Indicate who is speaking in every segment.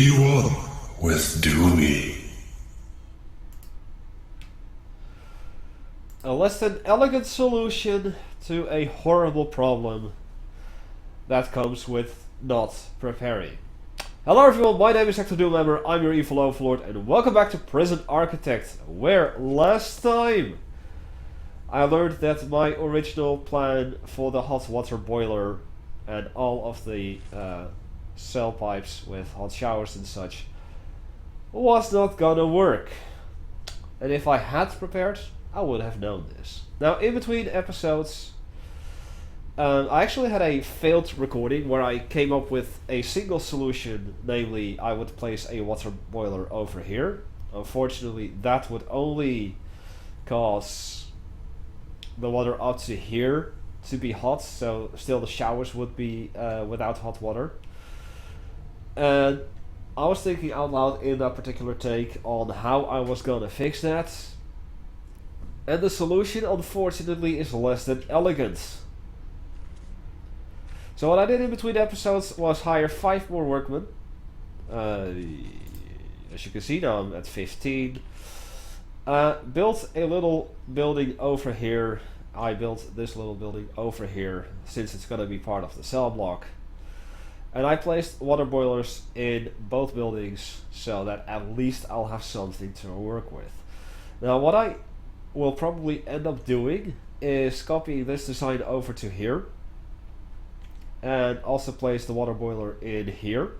Speaker 1: Be one with Doomy.
Speaker 2: A less than elegant solution to a horrible problem that comes with not preparing. Hello everyone, my name is Hecthor Doomhammer, I'm your evil overlord, and welcome back to Prison Architect, where last time I learned that my original plan for the hot water boiler and all of the cell pipes with hot showers and such was not gonna work. And if I had prepared, I would have known this. Now, in between episodes, I actually had a failed recording where I came up with a single solution, namely I would place a water boiler over here. Unfortunately, that would only cause the water up to here to be hot, so still the showers would be without hot water. And I was thinking out loud in that particular take on how I was gonna fix that. And the solution, unfortunately, is less than elegant. So what I did in between episodes was hire 5 more workmen. As you can see now I'm at 15. Built a little building over here. I built this little building over here since it's going to be part of the cell block. And I placed water boilers in both buildings so that at least I'll have something to work with. Now what I will probably end up doing is copying this design over to here. And also place the water boiler in here,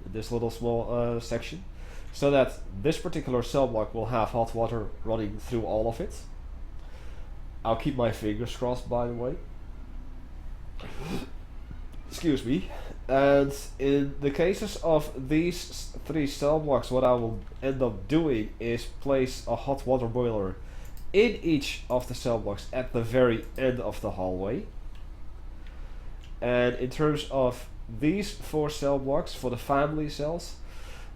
Speaker 2: in this little small section, so that this particular cell block will have hot water running through all of it. I'll keep my fingers crossed, by the way. Excuse me. And in the cases of these 3 cell blocks, what I will end up doing is place a hot water boiler in each of the cell blocks at the very end of the hallway. And in terms of these 4 cell blocks for the family cells,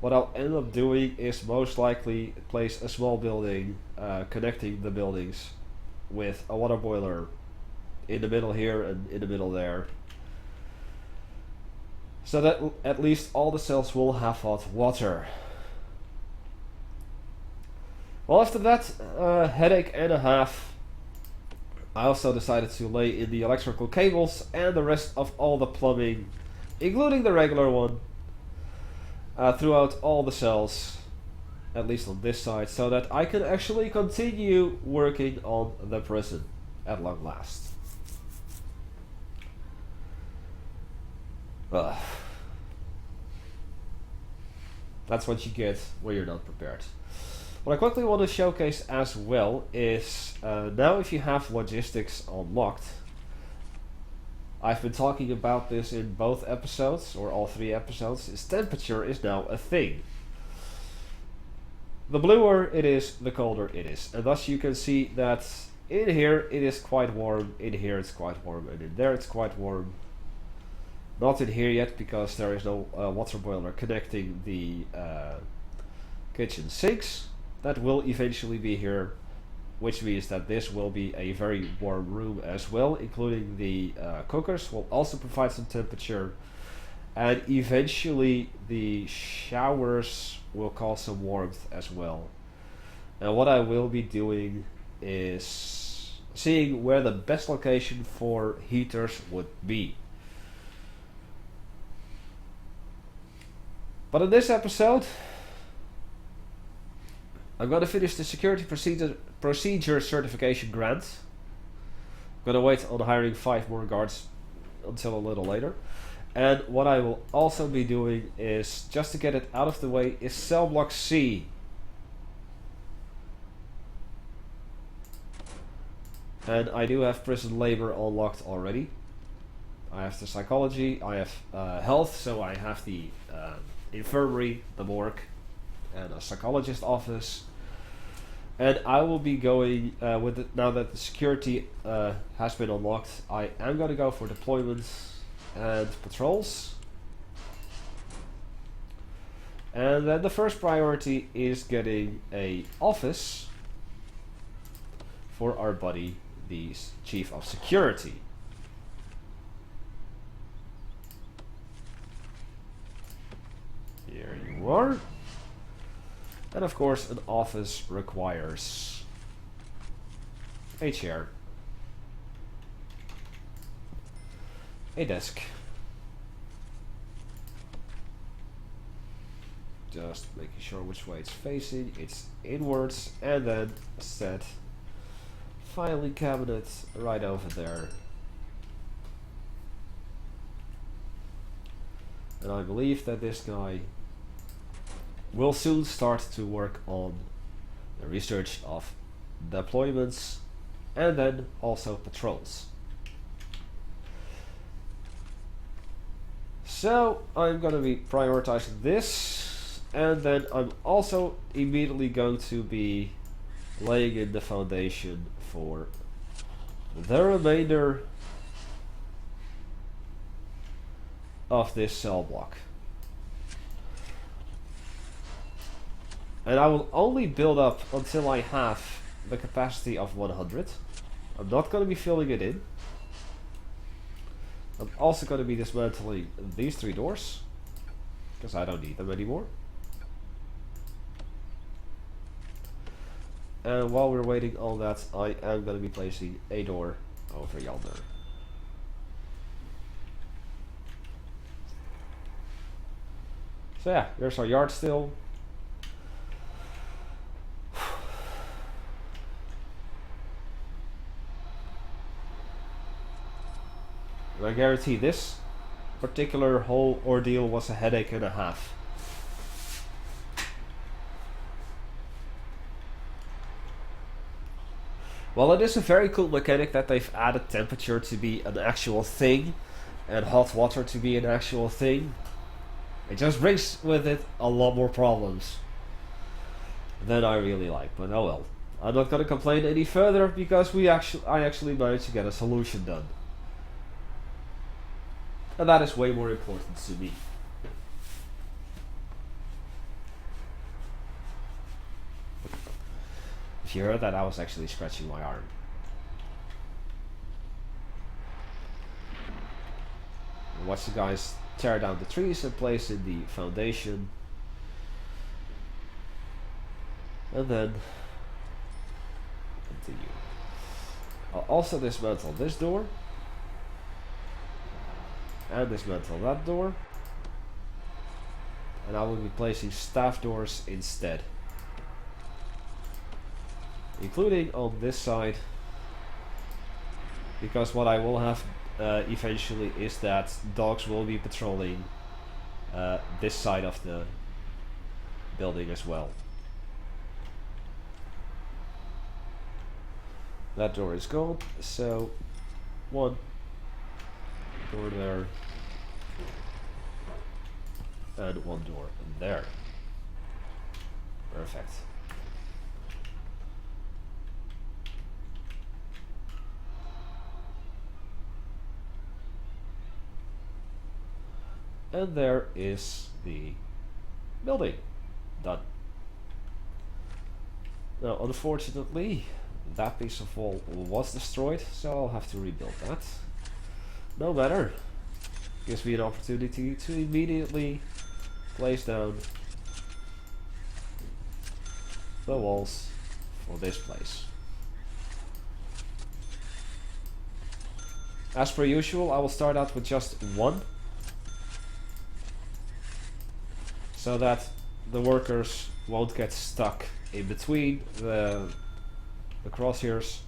Speaker 2: what I'll end up doing is most likely place a small building connecting the buildings with a water boiler in the middle here and in the middle there, so that at least all the cells will have hot water. Well, after that headache and a half, I also decided to lay in the electrical cables and the rest of all the plumbing, including the regular one, throughout all the cells, at least on this side, so that I can actually continue working on the prison at long last. That's what you get when you're not prepared. What I quickly want to showcase as well is, now if you have logistics unlocked, I've been talking about this in both episodes, or all 3 episodes, is temperature is now a thing. The bluer it is, the colder it is. And thus you can see that in here it is quite warm, in here it's quite warm, and in there it's quite warm. Not in here yet because there is no water boiler connecting the kitchen sinks. That will eventually be here, which means that this will be a very warm room as well, including the cookers will also provide some temperature, and eventually the showers will cause some warmth as well. And what I will be doing is seeing where the best location for heaters would be. But in this episode, I'm going to finish the security procedure certification grant. I'm going to wait on hiring 5 more guards until a little later. And what I will also be doing is, just to get it out of the way, is Cellblock C. And I do have prison labor unlocked already. I have the psychology, I have health, so I have the infirmary, the morgue, and a psychologist office. And I will be going with it now that the security has been unlocked. I am going to go for deployments and patrols. And then the first priority is getting a office for our buddy, the chief of security. Here more. And of course, an office requires a chair, a desk. Just making sure which way it's facing. It's inwards, and then set filing cabinet right over there. And I believe that this guy will soon start to work on the research of deployments and then also patrols. So I'm going to be prioritizing this, and then I'm also immediately going to be laying in the foundation for the remainder of this cell block. And I will only build up until I have the capacity of 100. I'm not going to be filling it in. I'm also going to be dismantling these 3 doors, because I don't need them anymore. And while we're waiting on that, I am going to be placing a door over yonder. So yeah, here's our yard still. And I guarantee this particular whole ordeal was a headache and a half. Well, it is a very cool mechanic that they've added temperature to be an actual thing and hot water to be an actual thing. It just brings with it a lot more problems than I really like, but oh well. I'm not gonna complain any further because I actually managed to get a solution done. And that is way more important to me. If you heard that, I was actually scratching my arm. And watch the guys tear down the trees and place in the foundation. And then continue. I'll also dismantle this door. And dismantle that door. And I will be placing staff doors instead. Including on this side. Because what I will have eventually is that dogs will be patrolling this side of the building as well. That door is gone, so 1 door there and 1 door there. Perfect. And there is the building done. Now, unfortunately, that piece of wall was destroyed, so I'll have to rebuild that. No matter. Gives me an opportunity to immediately place down the walls for this place. As per usual, I will start out with just 1. So that the workers won't get stuck in between the crosshairs,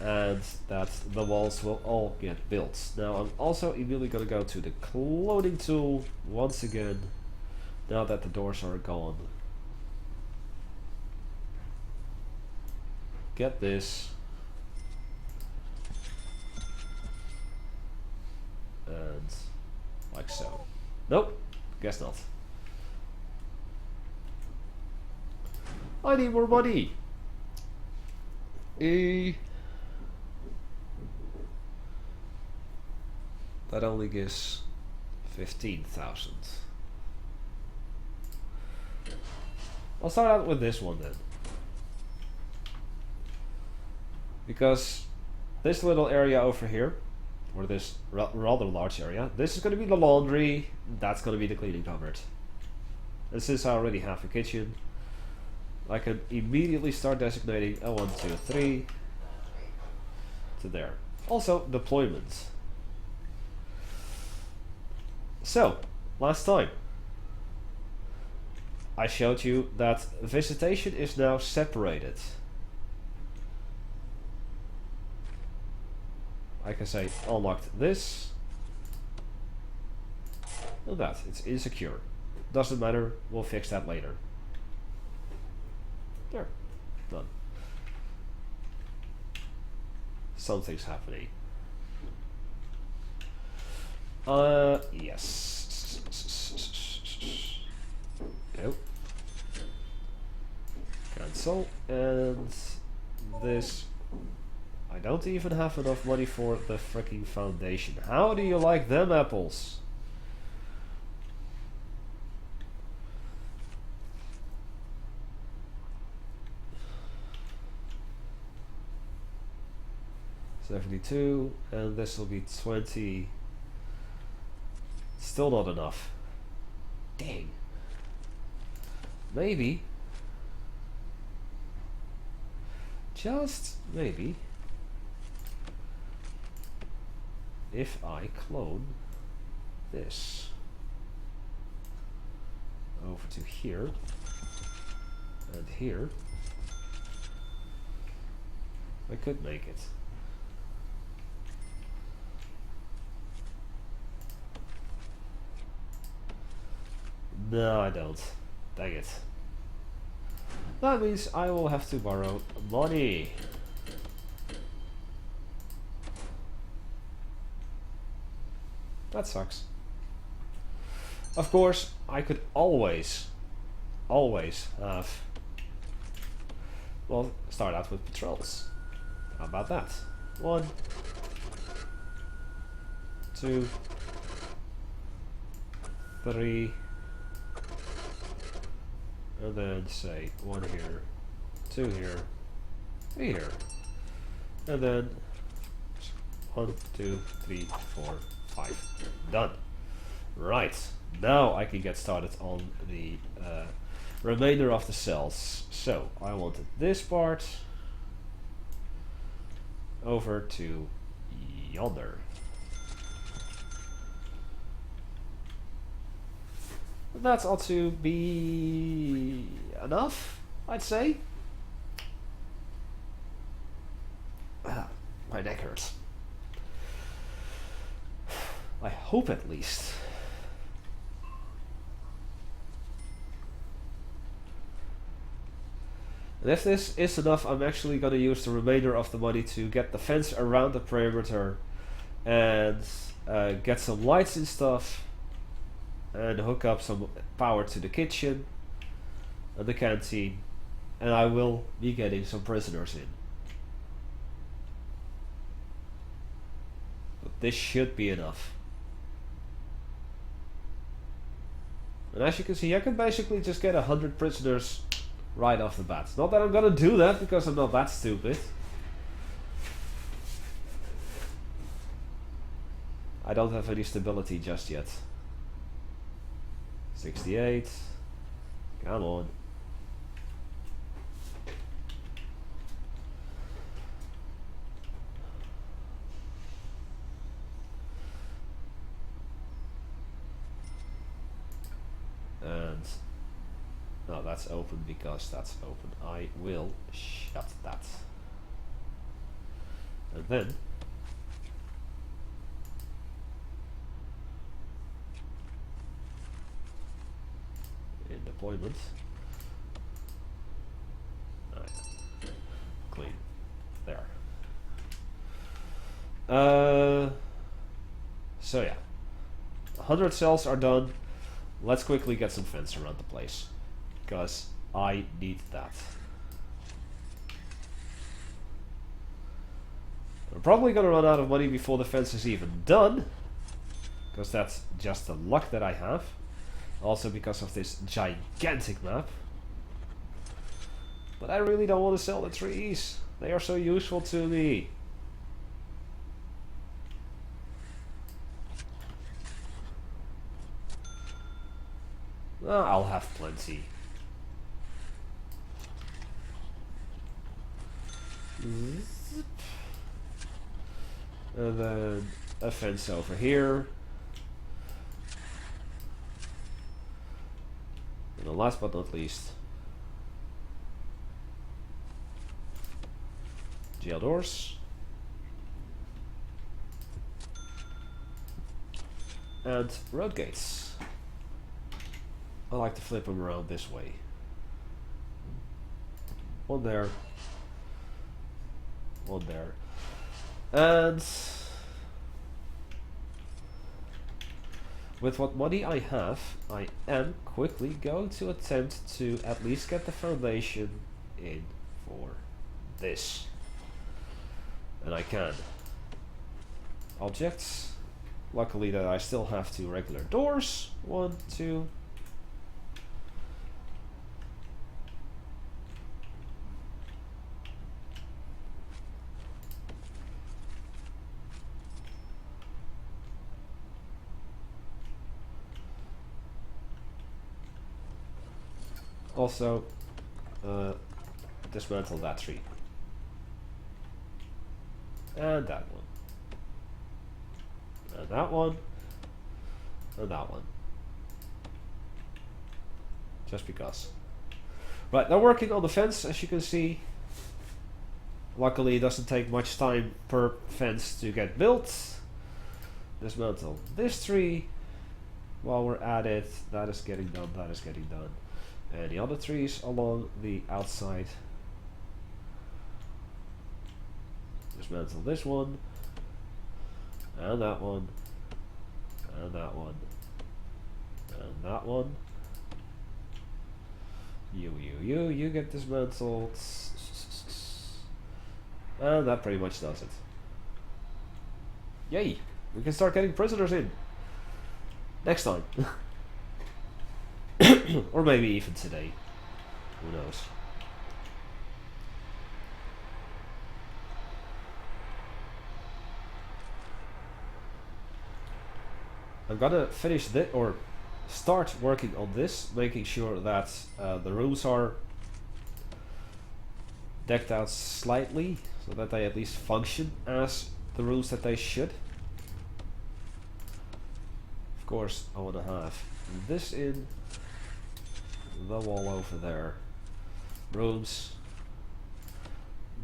Speaker 2: and that the walls will all get built. Now I'm also immediately going to go to the cloning tool once again, now that the doors are gone. Get this. And like so. Nope, guess not. I need more money. That only gives 15,000. I'll start out with this one then. Because this little area over here, or this rather large area, this is going to be the laundry, that's going to be the cleaning cupboard. And since I already have a kitchen, I can immediately start designating a 1, 2, 3 to there. Also, deployment. So, last time I showed you that visitation is now separated. I can say unlocked this and that. It's insecure. Doesn't matter, we'll fix that later. There, done. Something's happening. Yes. Nope. Cancel. And this. I don't even have enough money for the freaking foundation. How do you like them apples? $72, and this will be 20. Still not enough. Dang. Maybe. Just maybe. If I clone this over to here and here, I could make it. No, I don't. Dang it. That means I will have to borrow money. That sucks. Of course, I could always have, well, start out with patrols. How about that? 1, 2, 3, and then say 1 here, 2 here, 3 here, and then 1, 2, 3, 4, 5. Done. Right, now I can get started on the remainder of the cells. So I wanted this part over to yonder. That ought to be enough, I'd say. My neck hurts. I hope at least. And if this is enough, I'm actually going to use the remainder of the money to get the fence around the perimeter and get some lights and stuff and hook up some power to the kitchen and the canteen, and I will be getting some prisoners in. But this should be enough. And as you can see, I can basically just get 100 prisoners right off the bat. Not that I'm gonna do that, because I'm not that stupid. I don't have any stability just yet. 68. Come on. And no, that's open because that's open. I will shut that. And then in deployment, right. Clean there. So yeah, 100 cells are done. Let's quickly get some fence around the place, because I need that. I'm probably gonna run out of money before the fence is even done, because that's just the luck that I have. Also because of this gigantic map. But I really don't want to sell the trees. They are so useful to me. I'll have plenty. Zip. And then a fence over here. And then last but not least, jail doors. And road gates. I like to flip them around this way. One there. One there. And with what money I have, I am quickly going to attempt to at least get the foundation in for this. And I can. Objects. Luckily that I still have 2 regular doors. 1, 2. Also, dismantle that tree. And that one. And that one. And that one. Just because. Right, they're working on the fence, as you can see. Luckily, it doesn't take much time per fence to get built. Dismantle this tree. While we're at it, that is getting done, that is getting done. And the other trees along the outside. Dismantle this one. And that one. And that one. And that one. You get dismantled. And that pretty much does it. Yay! We can start getting prisoners in. Next time. Or maybe even today. Who knows? I'm gonna finish this, or start working on this, making sure that the rooms are decked out slightly, so that they at least function as the rooms that they should. Of course, I want to have this in, the wall over there, rooms.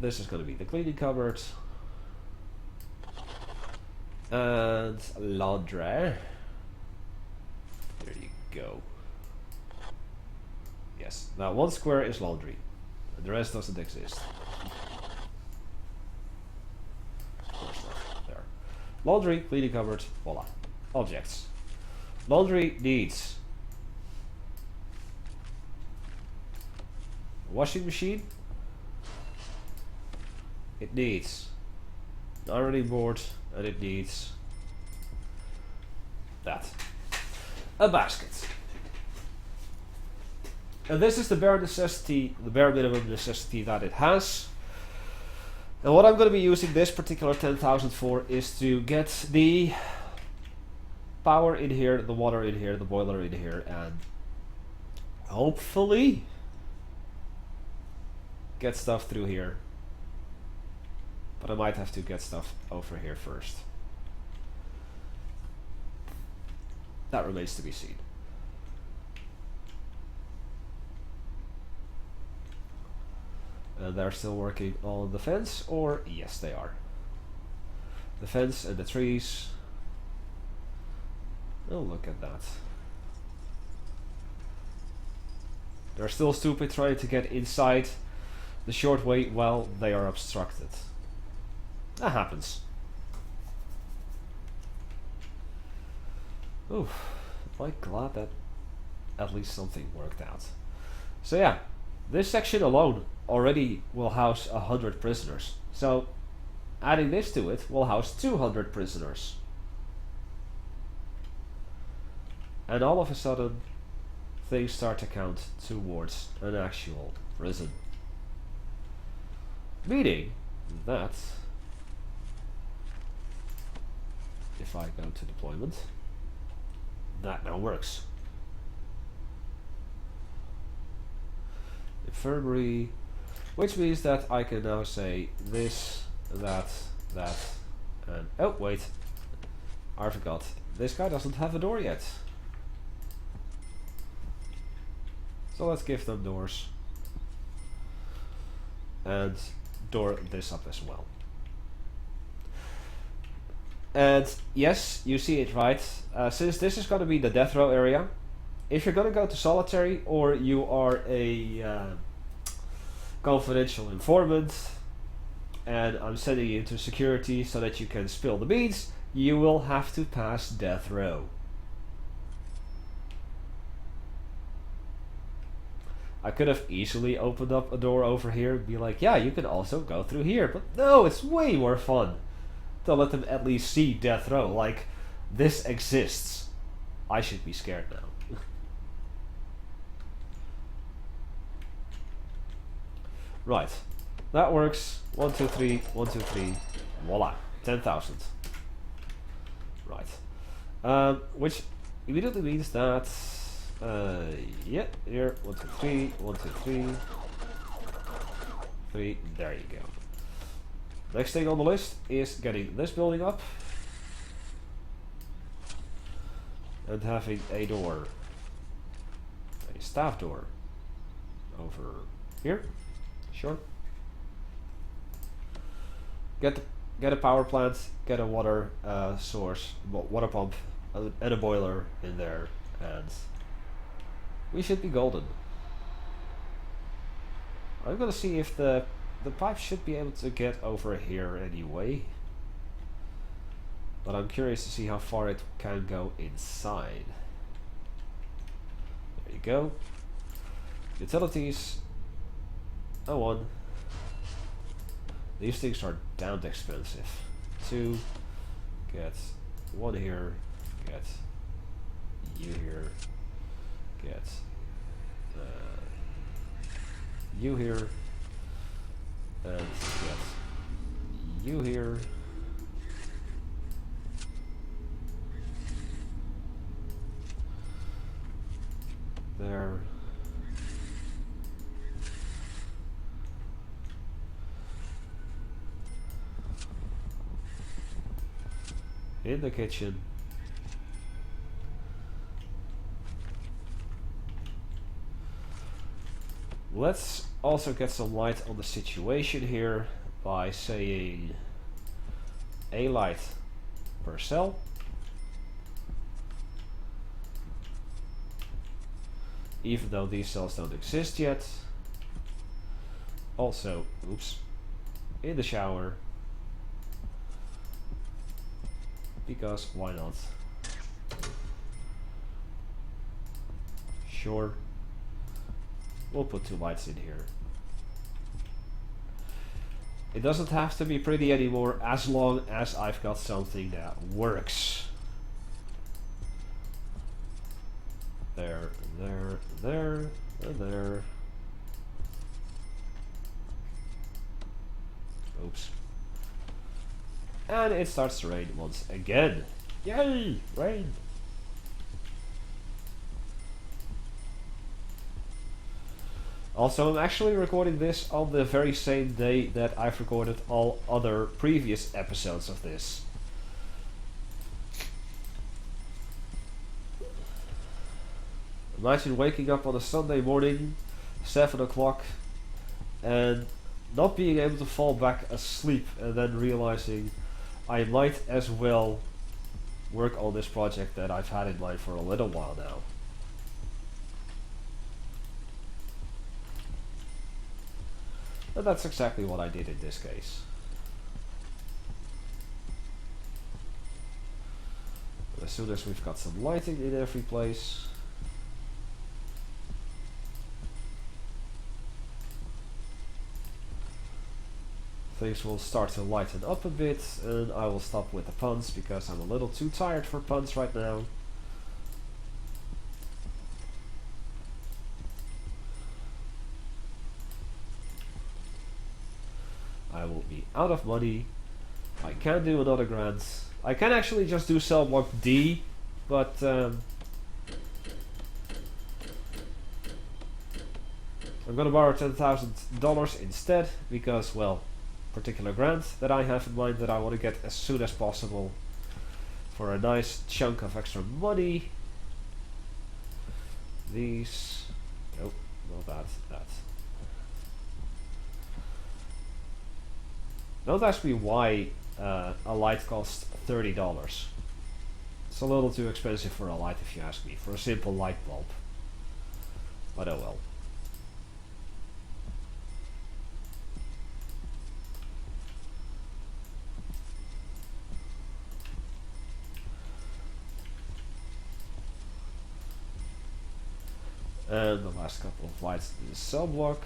Speaker 2: This is going to be the cleaning cupboard, and laundry. There you go. Yes, now 1 square is laundry, and the rest doesn't exist. Of course not. There. Laundry, cleaning cupboard, voila. Objects. Laundry needs a washing machine. It needs an ironing board, and it needs that. A basket. And this is the bare necessity, the bare minimum necessity that it has. And what I'm going to be using this particular 10,000 for is to get the power in here, the water in here, the boiler in here, and hopefully get stuff through here. But I might have to get stuff over here first. That remains to be seen. And they're still working on the fence, or yes they are. The fence and the trees. Oh, look at that. They're still stupid trying to get inside the short way while they are obstructed. That happens. Ooh, I'm glad that at least something worked out. So yeah, this section alone already will house 100 prisoners. So adding this to it will house 200 prisoners. And all of a sudden, things start to count towards an actual prison. Meaning that if I go to deployment, that now works. infirmary, which means that I can now say this, that, and oh wait, I forgot. This guy doesn't have a door yet. So let's give them doors. And door this up as well. And yes, you see it right. Since this is going to be the death row area, if you're going to go to solitary or you are a confidential informant and I'm sending you to security so that you can spill the beans, you will have to pass death row. I could have easily opened up a door over here and be like, yeah, you can also go through here. But no, it's way more fun to let them at least see death row. Like, this exists. I should be scared now. Right. That works. 1, 2, 3, 1, 2, 3. Voila. 10,000. Right. Which immediately means that yeah, here, 1, 2, 3, 1, 2, 3, 3, there you go. Next thing on the list is getting this building up and having a door, a staff door over here. Sure. Get a power plant, get a water source, water pump, and a boiler in there, and we should be golden. I'm gonna see if the pipe should be able to get over here anyway. But I'm curious to see how far it can go inside. There you go. Utilities. Oh, 1. These things are damned expensive. 2. Get 1 here. Get you here. Get you here, and get you here, there, in the kitchen. Let's also get some light on the situation here by saying a light per cell. Even though these cells don't exist yet. Also, oops, in the shower. Because why not? Sure. We'll put 2 lights in here. It doesn't have to be pretty anymore as long as I've got something that works. There, there, there, and there. Oops. And it starts to rain once again. Yay! Rain! Also, I'm actually recording this on the very same day that I've recorded all other previous episodes of this. Imagine waking up on a Sunday morning, 7 o'clock, and not being able to fall back asleep and then realizing I might as well work on this project that I've had in mind for a little while now. And that's exactly what I did in this case. As soon as we've got some lighting in every place, things will start to lighten up a bit, and I will stop with the puns because I'm a little too tired for puns right now. I will be out of money. I can do another grant. I can actually just do Cellblock D, but I'm gonna borrow $10,000 instead because, well, particular grant that I have in mind that I want to get as soon as possible for a nice chunk of extra money. These, nope, not that, that. Don't ask me why a light costs $30. It's a little too expensive for a light if you ask me, for a simple light bulb. But oh well. And the last couple of lights in the cell block.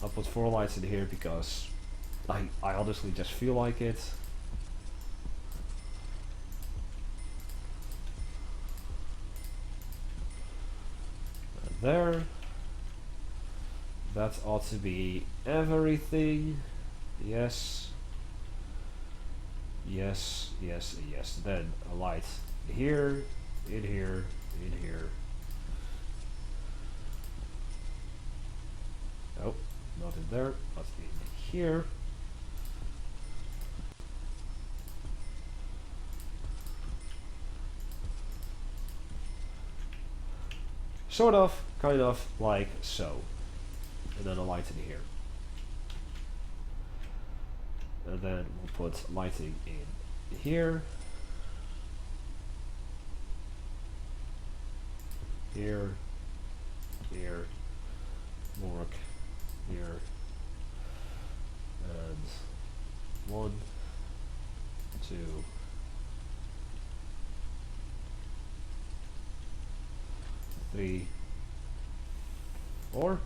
Speaker 2: I'll put 4 lights in here because I honestly just feel like it. And there. That ought to be everything. Yes. Yes, yes, yes. Then a light here, in here, in here. Nope, not in there, but in here. Sort of, kind of, like so. And then a light in here. And then we'll put lighting in here. Here, here, work, here, and 1, 2, 3, 4.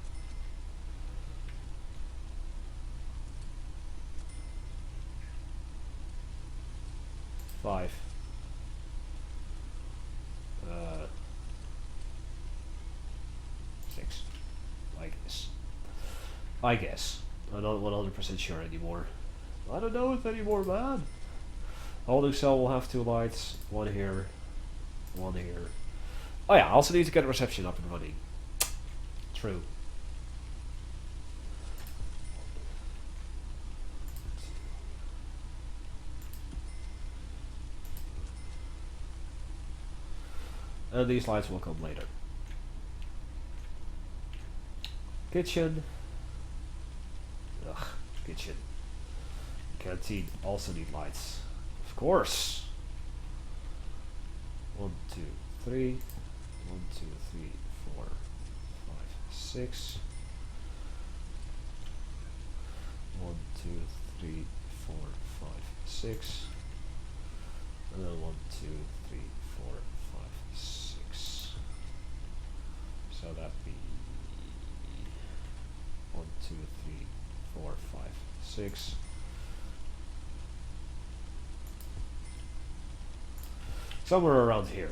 Speaker 2: 5. 6. Like this. I guess. I'm not 100% sure anymore. I don't know it anymore, man. Holding cell will have 2 lights. 1 here. 1 here. Oh yeah, I also need to get reception up and running. True. And these lights will come later. Kitchen. Ugh, kitchen. Canteen also need lights. Of course. 1, 2, 3. 1, 2, 3, 4, 5, 6. 1, 2, 3, 4, 5, 6. And then 1, 2, 3, 4, 5, 6. So that'd be 1, 2, 3, 4, 5, 6. Somewhere around here.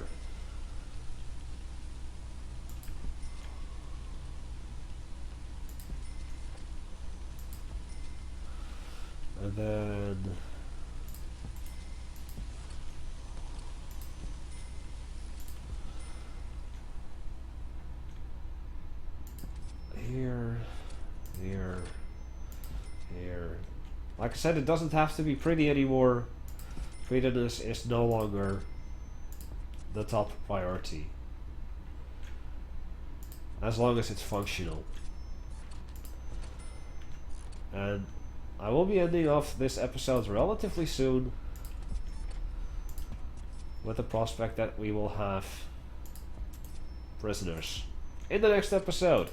Speaker 2: And then here, here, here. Like I said, it doesn't have to be pretty anymore. Prettiness is no longer the top priority. As long as it's functional. And I will be ending off this episode relatively soon with the prospect that we will have prisoners in the next episode.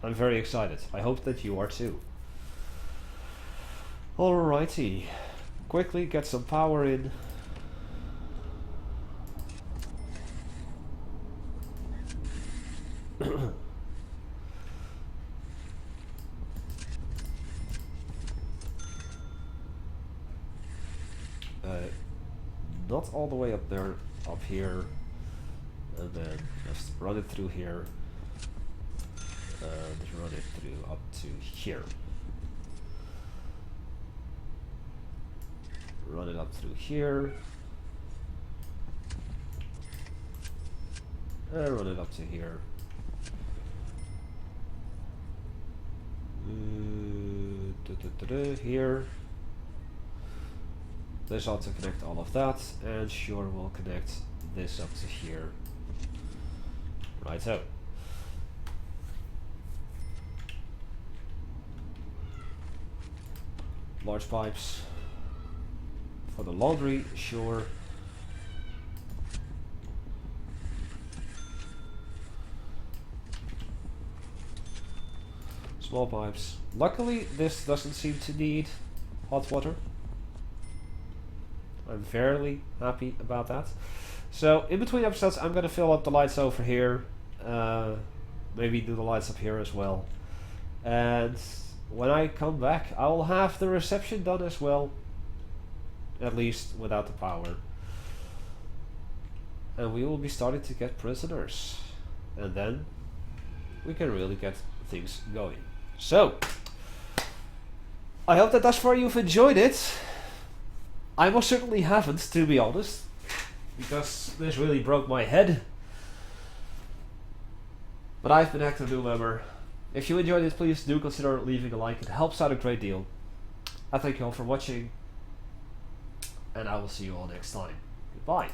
Speaker 2: I'm very excited. I hope that you are too. Alrighty. Quickly get some power in. Not all the way up there, up here, and then just run it through here, and run it through up to here. Run it up through here. and run it up to here. Here. This ought to connect all of that, and sure, we'll connect this up to here. Right so. Large pipes for the laundry, sure. Small pipes. Luckily, this doesn't seem to need hot water. I'm fairly happy about that. So, in between episodes, I'm gonna fill up the lights over here. Maybe do the lights up here as well. And when I come back, I will have the reception done as well. At least without the power. And we will be starting to get prisoners. And then we can really get things going. So, I hope that thus far you've enjoyed it. I most certainly haven't, to be honest, because this really broke my head. But I've been Hecthor Doomhammer. If you enjoyed it, please do consider leaving a like. It helps out a great deal. I thank you all for watching, and I will see you all next time. Goodbye.